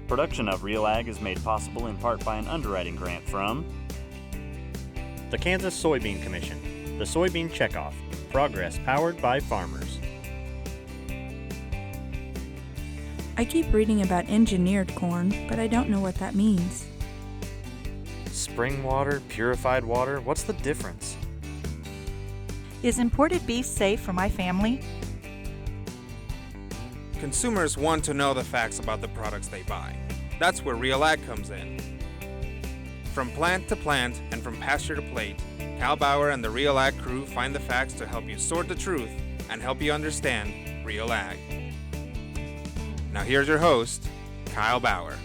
Production of Real Ag is made possible in part by an underwriting grant from the Kansas Soybean Commission, the Soybean Checkoff, progress powered by farmers. I keep reading about engineered corn, but I don't know what that means. Spring water, purified water, what's the difference? Is imported beef safe for my family? Consumers want to know the facts about the products they buy. That's where Real Ag comes in. From plant to plant and from pasture to plate, Kyle Bauer and the Real Ag crew find the facts to help you sort the truth and help you understand Real Ag. Now here's your host, Kyle Bauer.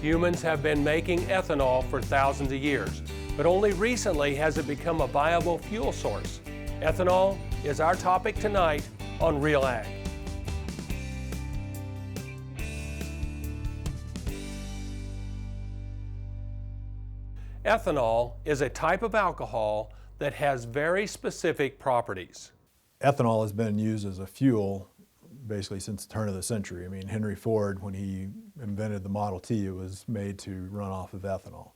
Humans have been making ethanol for thousands of years, but only recently has it become a viable fuel source. Ethanol is our topic tonight on Real Ag. Ethanol is a type of alcohol that has very specific properties. Ethanol has been used as a fuel basically since the turn of the century. I mean, Henry Ford, when he invented the Model T, it was made to run off of ethanol.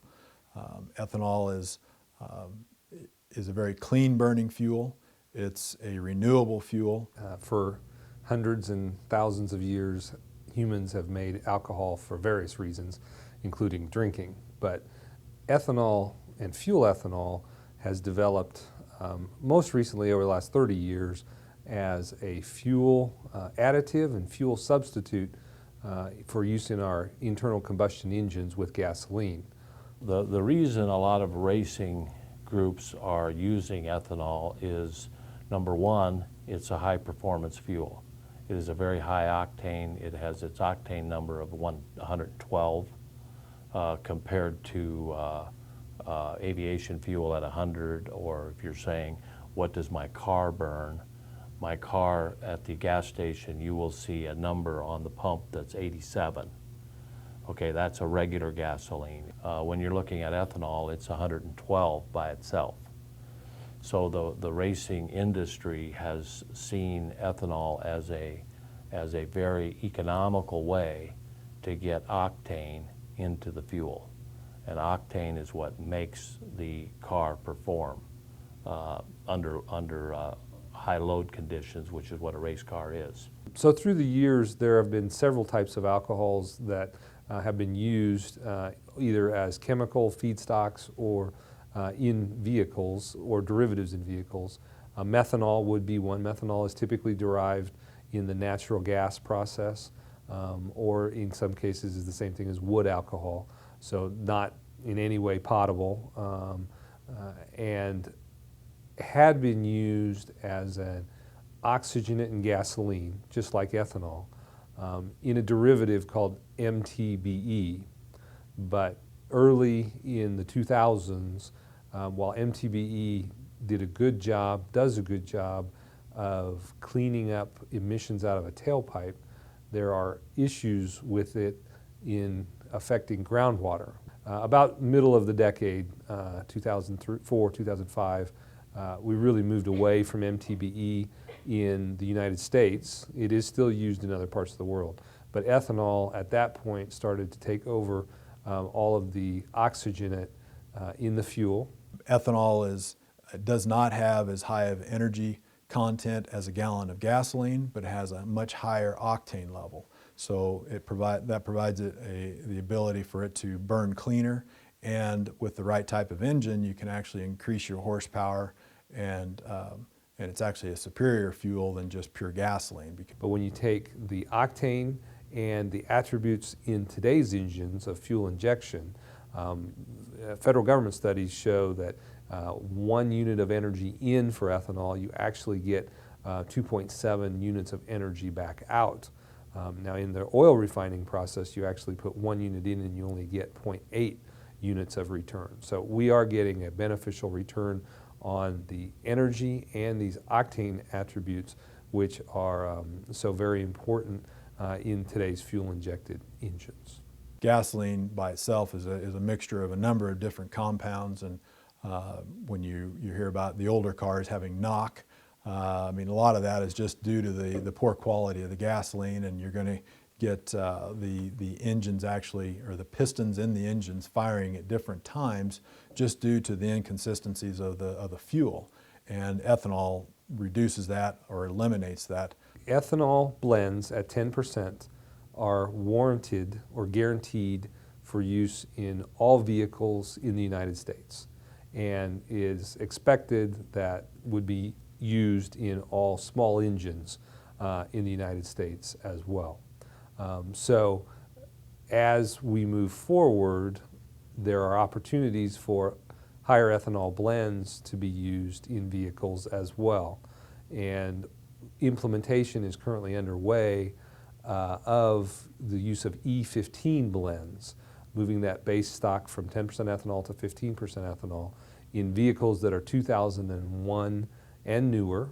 Ethanol is a very clean burning fuel. It's a renewable fuel. For hundreds and thousands of years, humans have made alcohol for various reasons, including drinking. But ethanol and fuel ethanol has developed most recently over the last 30 years as a fuel additive and fuel substitute for use in our internal combustion engines with gasoline. The reason a lot of racing groups are using ethanol is, number one, it's a high performance fuel. It is a very high octane. It has its octane number of 112 compared to aviation fuel at 100, or if you're saying, what does my car burn? My car at the gas station, you will see a number on the pump that's 87. Okay, that's a regular gasoline. When you're looking at ethanol, it's 112 by itself. So the racing industry has seen ethanol as a very economical way to get octane into the fuel. And octane is what makes the car perform under high load conditions, which is what a race car is. So through the years, there have been several types of alcohols that have been used either as chemical feedstocks or in vehicles or derivatives in vehicles. Methanol would be one. Methanol is typically derived in the natural gas process, or in some cases is the same thing as wood alcohol. So not in any way potable, and had been used as an oxygenate in gasoline, just like ethanol, in a derivative called MTBE. But early in the 2000s, while MTBE does a good job of cleaning up emissions out of a tailpipe, there are issues with it in affecting groundwater. About middle of the decade, 2004, 2005, we really moved away from MTBE in the United States. It is still used in other parts of the world. But ethanol at that point started to take over all of the oxygenate in the fuel. Ethanol does not have as high of energy content as a gallon of gasoline, but it has a much higher octane level. So that provides it the ability for it to burn cleaner, and with the right type of engine, you can actually increase your horsepower, and it's actually a superior fuel than just pure gasoline. But when you take the octane and the attributes in today's engines of fuel injection, federal government studies show that 1 unit of energy in for ethanol, you actually get 2.7 units of energy back out. Now in the oil refining process, you actually put 1 unit in and you only get 0.8 units of return. So we are getting a beneficial return on the energy and these octane attributes, which are so very important in today's fuel-injected engines. Gasoline by itself is a mixture of a number of different compounds, and when you hear about the older cars having knock, I mean, a lot of that is just due to the poor quality of the gasoline, and you're going to get the engines actually, or the pistons in the engines firing at different times just due to the inconsistencies of the fuel. And ethanol reduces that or eliminates that. Ethanol blends at 10% are warranted or guaranteed for use in all vehicles in the United States, and is expected that would be used in all small engines in the United States as well. So as we move forward, there are opportunities for higher ethanol blends to be used in vehicles as well. And implementation is currently underway of the use of E15 blends, moving that base stock from 10% ethanol to 15% ethanol in vehicles that are 2001 and newer.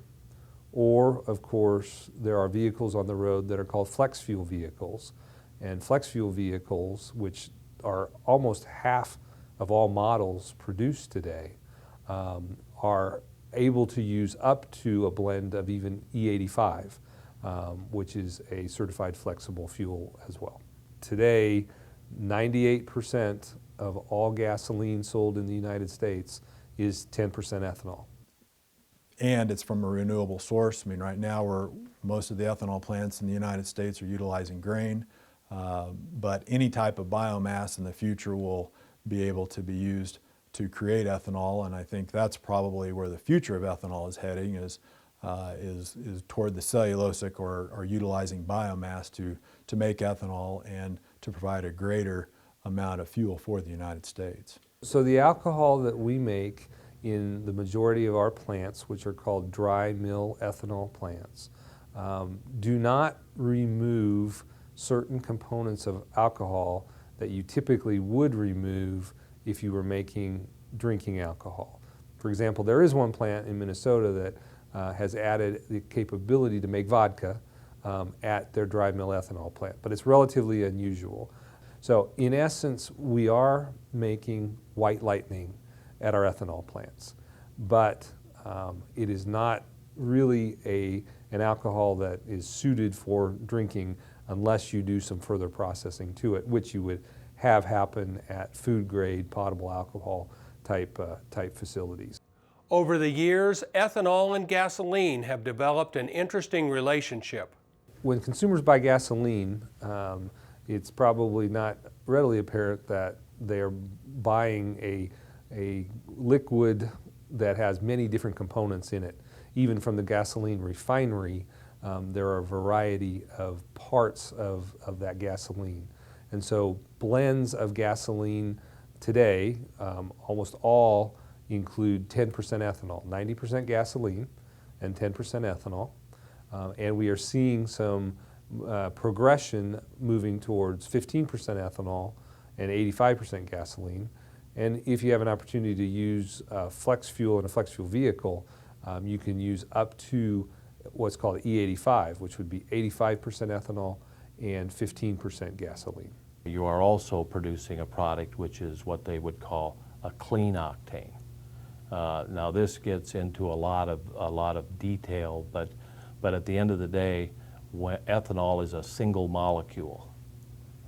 Or, of course, there are vehicles on the road that are called flex fuel vehicles. And flex fuel vehicles, which are almost half of all models produced today, are able to use up to a blend of even E85, which is a certified flexible fuel as well. Today, 98% of all gasoline sold in the United States is 10% ethanol. And it's from a renewable source. I mean, right now most of the ethanol plants in the United States are utilizing grain, but any type of biomass in the future will be able to be used to create ethanol, and I think that's probably where the future of ethanol is heading, is toward the cellulosic or utilizing biomass to make ethanol and to provide a greater amount of fuel for the United States. So the alcohol that we make in the majority of our plants, which are called dry mill ethanol plants, do not remove certain components of alcohol that you typically would remove if you were making drinking alcohol. For example, there is one plant in Minnesota that has added the capability to make vodka at their dry mill ethanol plant, but it's relatively unusual. So in essence, we are making white lightning at our ethanol plants, but it is not really an alcohol that is suited for drinking unless you do some further processing to it, which you would have happen at food grade potable alcohol type facilities. Over the years, ethanol and gasoline have developed an interesting relationship. When consumers buy gasoline, it's probably not readily apparent that they're buying a liquid that has many different components in it. Even from the gasoline refinery, there are a variety of parts of that gasoline. And so blends of gasoline today, almost all include 10% ethanol, 90% gasoline and 10% ethanol. And we are seeing some progression moving towards 15% ethanol and 85% gasoline. And if you have an opportunity to use flex fuel in a flex fuel vehicle, you can use up to what's called E85, which would be 85% ethanol and 15% gasoline. You are also producing a product which is what they would call a clean octane. Now this gets into a lot of detail, but at the end of the day, ethanol is a single molecule.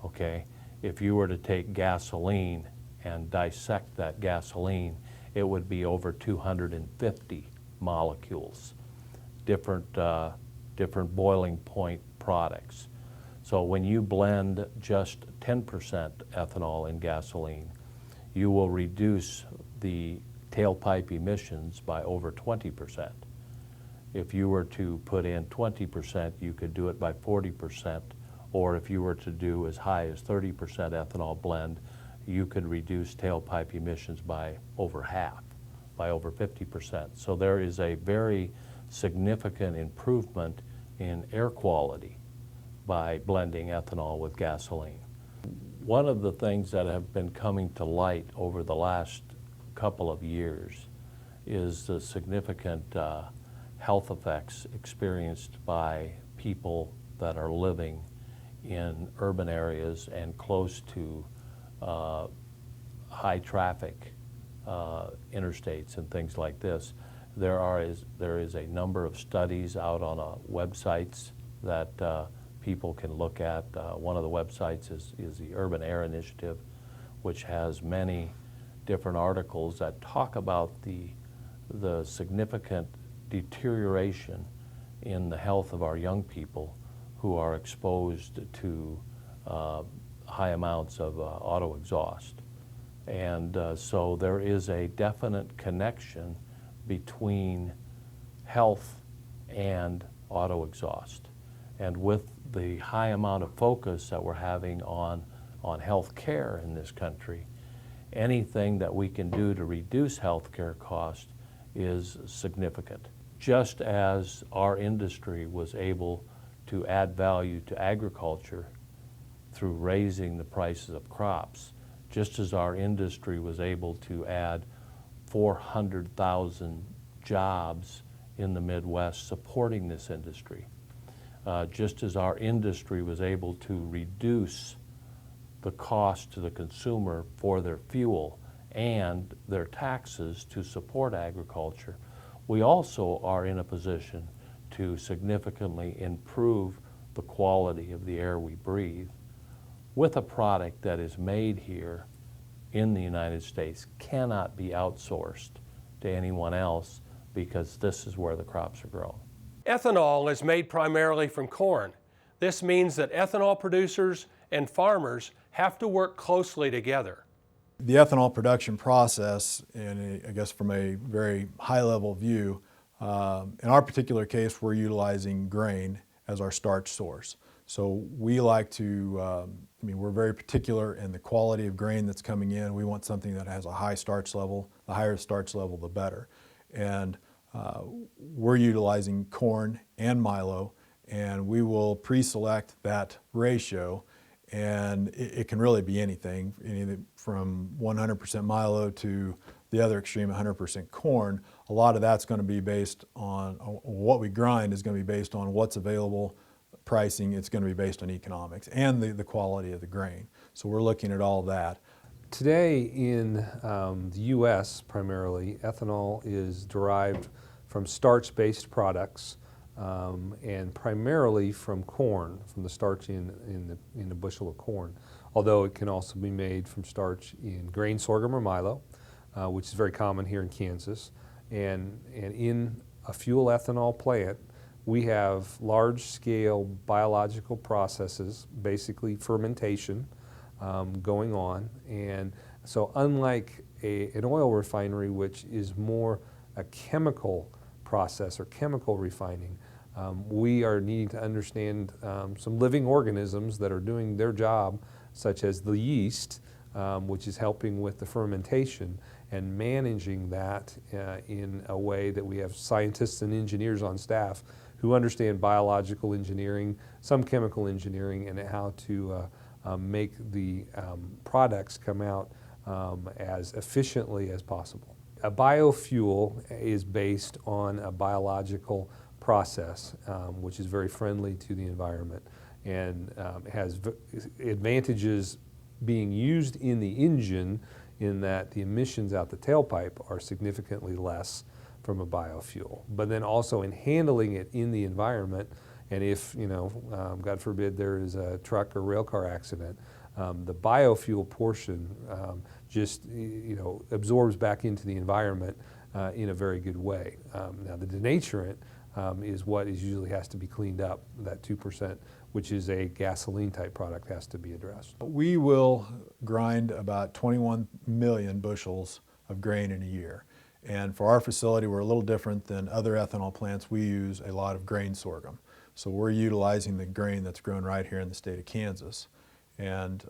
Okay, if you were to take gasoline and dissect that gasoline, it would be over 250 molecules, different boiling point products. So when you blend just 10% ethanol in gasoline, you will reduce the tailpipe emissions by over 20%. If you were to put in 20%, you could do it by 40%, or if you were to do as high as 30% ethanol blend, you could reduce tailpipe emissions by over half, by over 50%. So there is a very significant improvement in air quality by blending ethanol with gasoline. One of the things that have been coming to light over the last couple of years is the significant health effects experienced by people that are living in urban areas and close to high traffic interstates and things like this. There is a number of studies out on websites that people can look at. One of the websites is the Urban Air Initiative, which has many different articles that talk about the significant deterioration in the health of our young people who are exposed to high amounts of auto exhaust. And so there is a definite connection between health and auto exhaust. And with the high amount of focus that we're having on health care in this country, anything that we can do to reduce health care costs is significant. Just as our industry was able to add value to agriculture through raising the prices of crops, just as our industry was able to add 400,000 jobs in the Midwest supporting this industry, just as our industry was able to reduce the cost to the consumer for their fuel and their taxes to support agriculture, we also are in a position to significantly improve the quality of the air we breathe with a product that is made here in the United States, cannot be outsourced to anyone else because this is where the crops are grown. Ethanol is made primarily from corn. This means that ethanol producers and farmers have to work closely together. The ethanol production process, and I guess from a very high-level view, in our particular case, we're utilizing grain as our starch source. So we like to, we're very particular in the quality of grain that's coming in. We want something that has a high starch level. The higher the starch level, the better. And we're utilizing corn and milo, and we will pre-select that ratio, and it can really be anything from 100% milo to the other extreme, 100% corn. A lot of that's going to be based on what we grind is going to be based on what's available, pricing. It's going to be based on economics and the quality of the grain. So we're looking at all that. Today in the U.S. primarily, ethanol is derived from starch-based products and primarily from corn, from the starch in the bushel of corn, although it can also be made from starch in grain sorghum or milo, which is very common here in Kansas. And in a fuel ethanol plant, we have large-scale biological processes, basically fermentation, going on. And so unlike an oil refinery, which is more a chemical process or chemical refining, we are needing to understand some living organisms that are doing their job, such as the yeast, which is helping with the fermentation, and managing that in a way that we have scientists and engineers on staff who understand biological engineering, some chemical engineering, and how to make the products come out as efficiently as possible. A biofuel is based on a biological process, which is very friendly to the environment and has advantages being used in the engine in that the emissions out the tailpipe are significantly less from a biofuel, but then also in handling it in the environment. And if, God forbid, there is a truck or rail car accident, the biofuel portion just absorbs back into the environment in a very good way. Now the denaturant is what usually has to be cleaned up. That 2%, which is a gasoline type product, has to be addressed. We will grind about 21 million bushels of grain in a year. And for our facility, we're a little different than other ethanol plants. We use a lot of grain sorghum. So we're utilizing the grain that's grown right here in the state of Kansas. And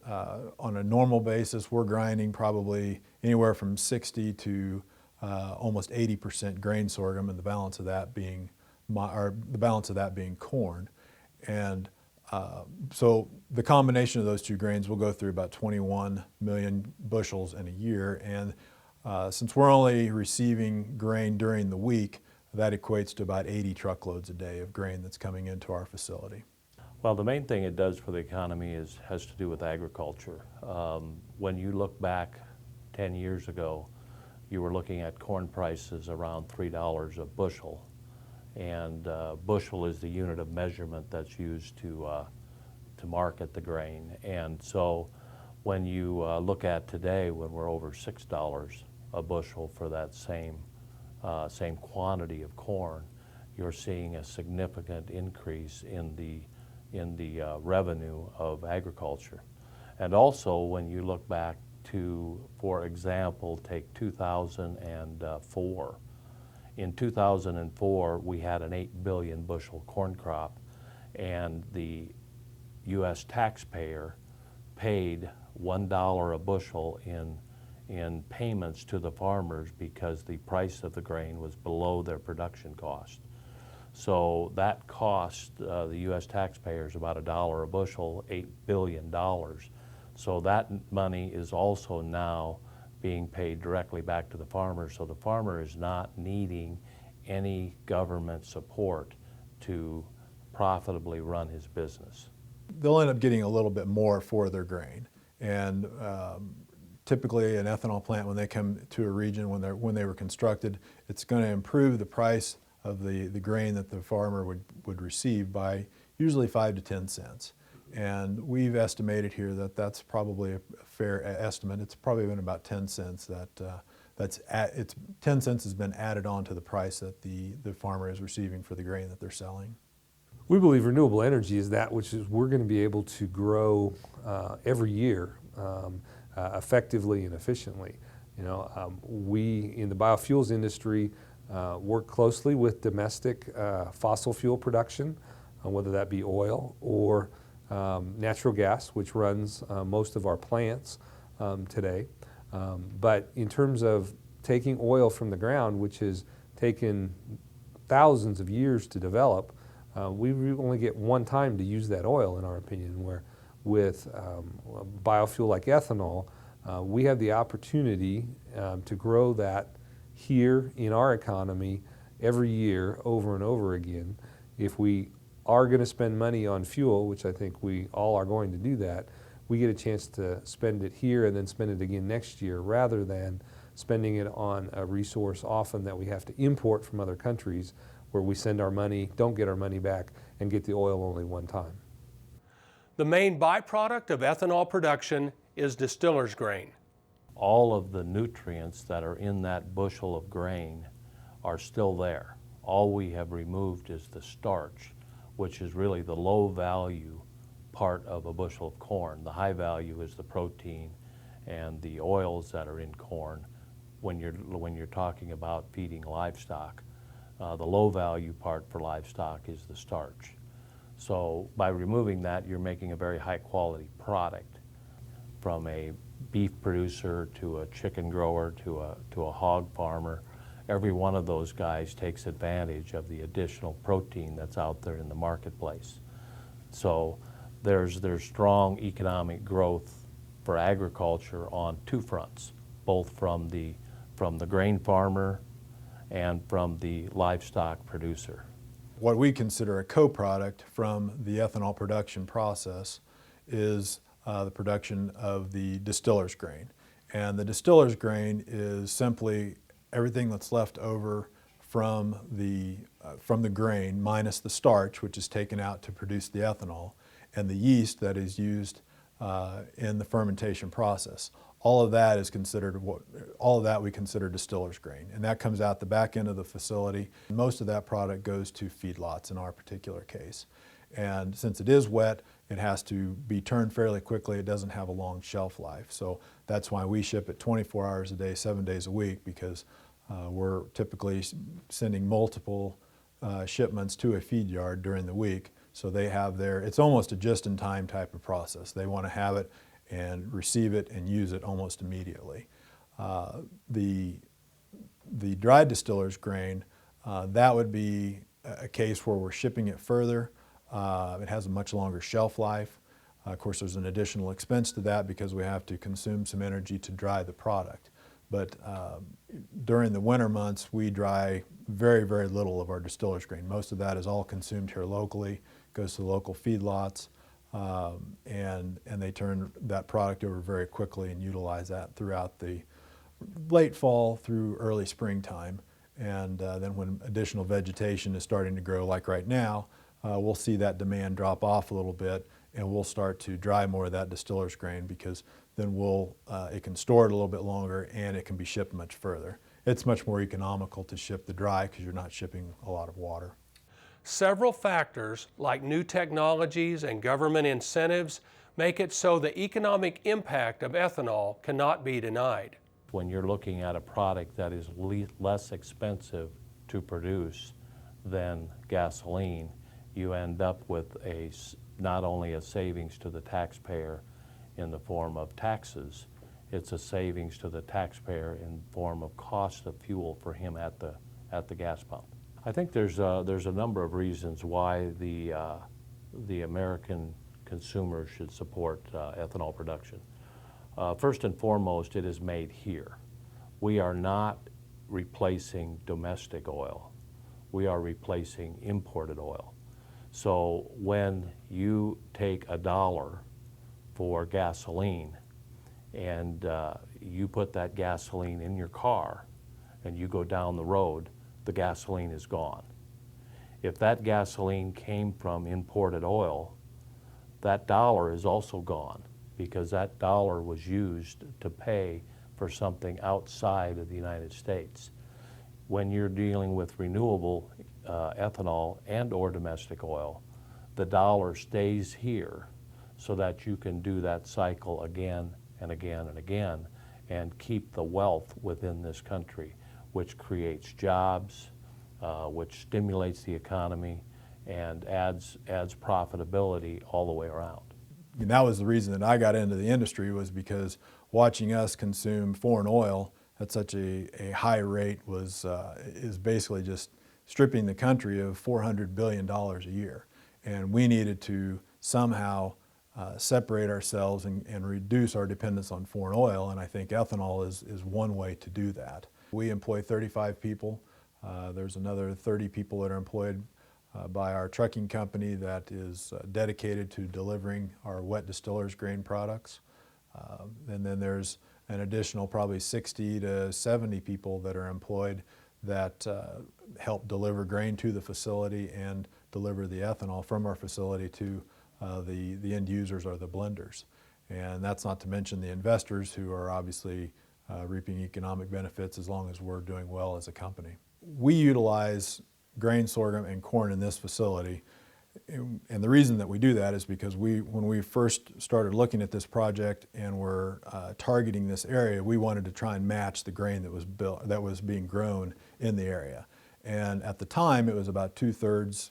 on a normal basis, we're grinding probably anywhere from 60 to almost 80% grain sorghum, and the balance of that being corn. And so the combination of those two grains will go through about 21 million bushels in a year. And since we're only receiving grain during the week, that equates to about 80 truckloads a day of grain that's coming into our facility. Well, the main thing it does for the economy has to do with agriculture. When you look back 10 years ago, you were looking at corn prices around $3 a bushel. And bushel is the unit of measurement that's used to to market the grain. And so when you look at today, when we're over $6 a bushel for that same quantity of corn, you're seeing a significant increase in the revenue of agriculture. And also when you look back to, for example, take 2004. In 2004, we had an 8 billion bushel corn crop, and the U.S. taxpayer paid $1 a bushel in payments to the farmers because the price of the grain was below their production cost. So that cost the U.S. taxpayers about $1 a bushel, $8 billion. So that money is also now being paid directly back to the farmer. So the farmer is not needing any government support to profitably run his business. They'll end up getting a little bit more for their grain. And typically an ethanol plant, when they come to a region, when they were constructed, it's going to improve the price of the grain that the farmer would receive by usually 5 to 10 cents. And we've estimated here that that's probably a fair estimate. It's probably been about 10 cents it's 10 cents has been added on to the price that the farmer is receiving for the grain that they're selling. We believe renewable energy is that which is we're going to be able to grow every year effectively and efficiently. You know, we in the biofuels industry work closely with domestic fossil fuel production, whether that be oil or natural gas, which runs most of our plants today. But in terms of taking oil from the ground, which has taken thousands of years to develop, we only get one time to use that oil, in our opinion, where with biofuel like ethanol, we have the opportunity to grow that here in our economy every year over and over again. If we are going to spend money on fuel, which I think we all are going to do that, we get a chance to spend it here and then spend it again next year, rather than spending it on a resource often that we have to import from other countries, where we send our money, don't get our money back, and get the oil only one time. The main byproduct of ethanol production is distillers grain. All of the nutrients that are in that bushel of grain are still there. All we have removed is the starch, which is really the low value part of a bushel of corn. The high value is the protein and the oils that are in corn when you're talking about feeding livestock. The low value part for livestock is the starch. So by removing that, you're making a very high quality product. From a beef producer to a chicken grower to a hog farmer, every one of those guys takes advantage of the additional protein that's out there in the marketplace. So there's strong economic growth for agriculture on two fronts, both from the grain farmer and from the livestock producer. What we consider a co-product from the ethanol production process is the production of the distillers grain. And the distillers grain is simply everything that's left over from the grain minus the starch, which is taken out to produce the ethanol, and the yeast that is used in the fermentation process. All of that is considered we consider distillers grain, and that comes out the back end of the facility. Most of that product goes to feedlots in our particular case. And since it is wet, it has to be turned fairly quickly. It doesn't have a long shelf life. So that's why we ship it 24 hours a day, 7 days a week, because we're typically sending multiple shipments to a feed yard during the week. So they have it's almost a just-in-time type of process. They want to have it and receive it and use it almost immediately. The dried distillers grain, that would be a case where we're shipping it further. It has a much longer shelf life. Of course, there's an additional expense to that because we have to consume some energy to dry the product. But during the winter months, we dry very, very little of our distillers grain. Most of that is all consumed here locally, goes to local feedlots, and they turn that product over very quickly and utilize that throughout the late fall through early springtime. And then when additional vegetation is starting to grow, like right now, we'll see that demand drop off a little bit, and we'll start to dry more of that distillers grain, because then it can store it a little bit longer and it can be shipped much further. It's much more economical to ship the dry because you're not shipping a lot of water. Several factors like new technologies and government incentives make it so the economic impact of ethanol cannot be denied. When you're looking at a product that is less expensive to produce than gasoline, you end up with not only a savings to the taxpayer in the form of taxes, it's a savings to the taxpayer in the form of cost of fuel for him at the gas pump. I think there's a number of reasons why the American consumer should support ethanol production. First and foremost, it is made here. We are not replacing domestic oil. We are replacing imported oil. So when you take $1 for gasoline and you put that gasoline in your car and you go down the road, the gasoline is gone. If that gasoline came from imported oil, that $1 is also gone, because that $1 was used to pay for something outside of the United States. When you're dealing with renewable ethanol and or domestic oil, the $1 stays here so that you can do that cycle again and again and again and keep the wealth within this country, which creates jobs, which stimulates the economy and adds profitability all the way around. And that was the reason that I got into the industry, was because watching us consume foreign oil at such a high rate is basically just stripping the country of $400 billion a year. And we needed to somehow separate ourselves and reduce our dependence on foreign oil, and I think ethanol is one way to do that. We employ 35 people. There's another 30 people that are employed by our trucking company that is dedicated to delivering our wet distillers grain products. And then there's an additional probably 60 to 70 people that are employed that help deliver grain to the facility and deliver the ethanol from our facility to the end users or the blenders. And that's not to mention the investors, who are obviously reaping economic benefits as long as we're doing well as a company. We utilize grain, sorghum, and corn in this facility. And the reason that we do that is because when we first started looking at this project and were targeting this area, we wanted to try and match the grain that was being grown in the area. And at the time, it was about 2/3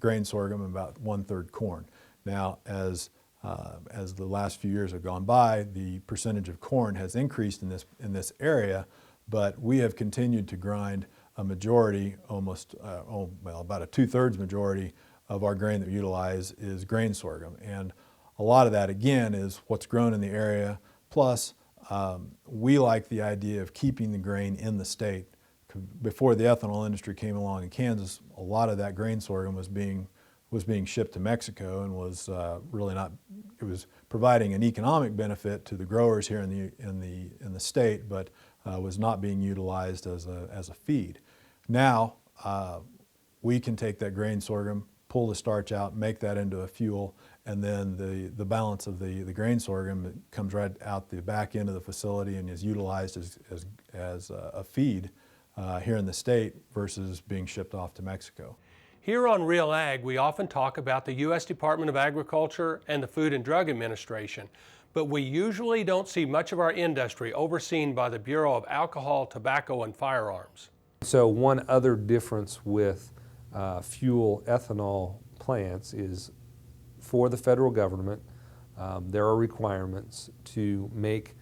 grain sorghum and about 1/3 corn. Now, as the last few years have gone by, the percentage of corn has increased in this area, but we have continued to grind a majority, about a 2/3 majority of our grain that we utilize is grain sorghum. And a lot of that, again, is what's grown in the area. Plus, we like the idea of keeping the grain in the state. Before the ethanol industry came along in Kansas, a lot of that grain sorghum was being shipped to Mexico and was really not. It was providing an economic benefit to the growers here in the state, but was not being utilized as a feed. Now we can take that grain sorghum, pull the starch out, make that into a fuel, and then the balance of the grain sorghum comes right out the back end of the facility and is utilized as a feed here in the state versus being shipped off to Mexico. Here on Real Ag, we often talk about the U.S. Department of Agriculture and the Food and Drug Administration, but we usually don't see much of our industry overseen by the Bureau of Alcohol, Tobacco, and Firearms. So one other difference with fuel ethanol plants is, for the federal government, there are requirements to make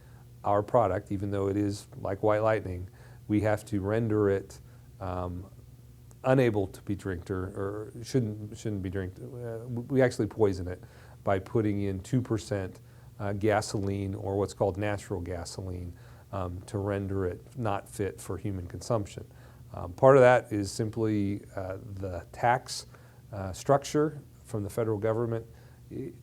our product, even though it is like white lightning, we have to render it unable to be drinked, or shouldn't be drinked. We actually poison it by putting in 2% gasoline, or what's called natural gasoline, to render it not fit for human consumption. Part of that is simply the tax structure from the federal government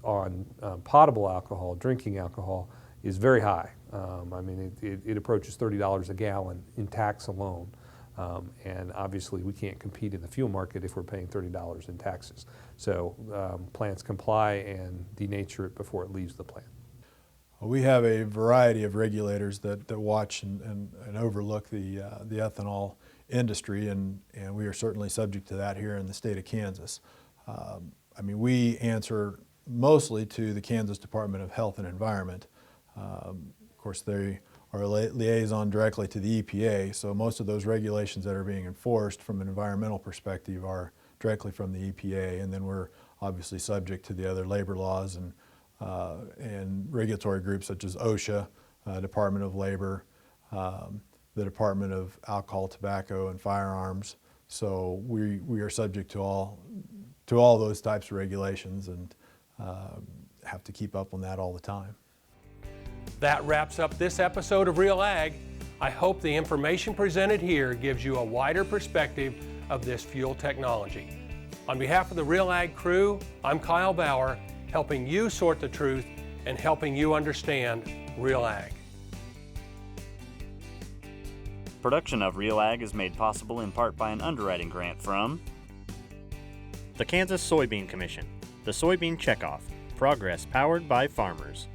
on potable alcohol, drinking alcohol, is very high. I mean, it approaches $30 a gallon in tax alone. And obviously we can't compete in the fuel market if we're paying $30 in taxes. So plants comply and denature it before it leaves the plant. We have a variety of regulators that watch and overlook the ethanol industry, and we are certainly subject to that here in the state of Kansas. I mean, we answer mostly to the Kansas Department of Health and Environment. Of course, they are a liaison directly to the EPA, so most of those regulations that are being enforced from an environmental perspective are directly from the EPA, and then we're obviously subject to the other labor laws and regulatory groups such as OSHA, Department of Labor, the Department of Alcohol, Tobacco, and Firearms. So we are subject to all those types of regulations and have to keep up on that all the time. That wraps up this episode of Real Ag. I hope the information presented here gives you a wider perspective of this fuel technology. On behalf of the Real Ag crew, I'm Kyle Bauer, helping you sort the truth and helping you understand Real Ag. Production of Real Ag is made possible in part by an underwriting grant from the Kansas Soybean Commission, the Soybean Checkoff, progress powered by farmers.